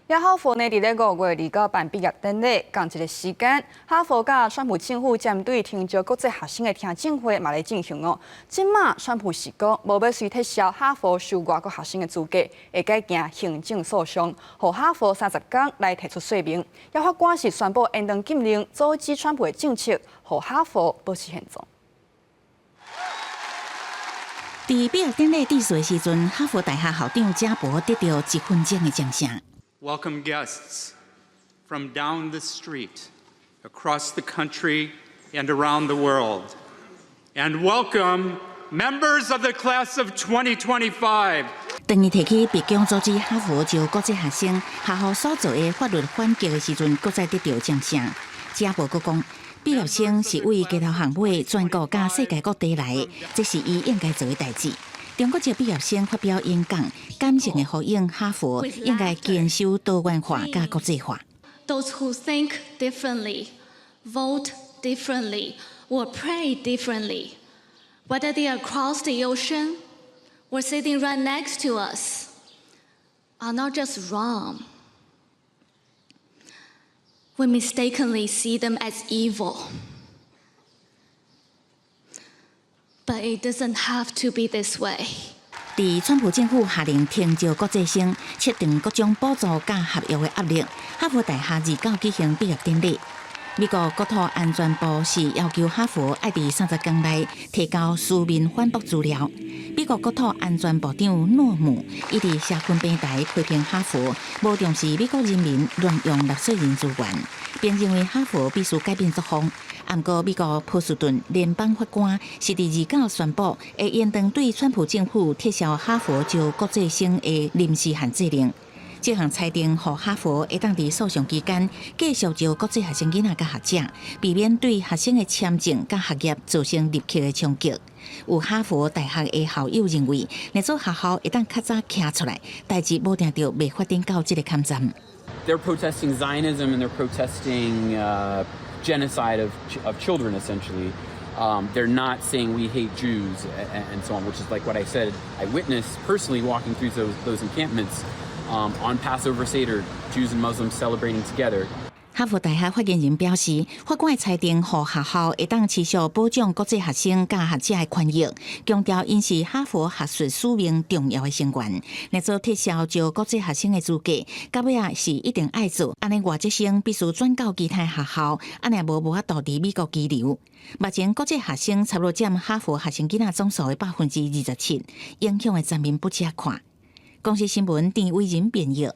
也哈佛呢，伫咧5月29办毕业典礼，同一个时间，哈佛甲川普政府针对听招国际学生的听证会嘛来进行哦。今嘛，川普是讲无要随撤销哈佛收外国学生的资格，会改行行政诉讼，互哈佛30天来提出说明。也法官是宣布严令禁令，阻止川普的政策，互哈佛保持现状。 伫毕业典礼致辞的时阵，哈佛大学校长贾博得到1分钟的掌声。 Welcome guests from down the street, across the country, and around the world. And welcome members of the class of 2025. 当伊提起北京组织哈佛招国际学生学校所做的法律反击的时阵，搁再得到掌声。贾博阁讲，毕业生是为街头巷尾、全国甲世界各地来的，这是伊应该做的代志。 中国籍毕业生发表演讲，感性的呼应哈佛应该坚守多元化甲国际化。Those who think differently, vote differently, or pray differently, whether they are across the ocean or sitting right next to us, are not just wrong. We mistakenly see them as evil. But it doesn't have to be this way. 伫川普政府下令停招国际生，设定各种补助甲合约的压力，哈佛大学29举行毕业典礼。美国国土安全部是要求哈佛爱伫30天内提交书面反驳资料。美国国土安全部长诺姆伊伫社群平台批评哈佛无重视美国人民乱用纳税人资源，并认为哈佛必须改变作风。 不过，美国波士顿联邦法官是伫29宣布，会延长对川普政府撤销哈佛招国际生的临时限制令。这项裁定，让哈佛会当伫诉讼期间继续招国际学生囡仔甲学者，避免对学生的签证甲学业造成立刻的冲击。有哈佛大学的校友认为，那所学校会当较早站出来，代志无定着未发展到这个坎站。They're protesting Zionism and they're protesting. Genocide of children, essentially. They're not saying we hate Jews and so on, which is like what I said. I witnessed personally walking through those encampments on Passover Seder, Jews and Muslims celebrating together. 哈佛大学发言人表示，法官的裁定，让学校会当持续保障国际学生甲学者的权益，强调因是哈佛学术使命重要的成员。来做撤销招国际学生的资格，到尾啊是一定爱做，安尼外籍生必须转到其他学校，安尼无法度伫美国居留。目前国际学生差不多占哈佛学生囡仔总数的27%，影响的层面不只看。公司新闻郑伟仁编译。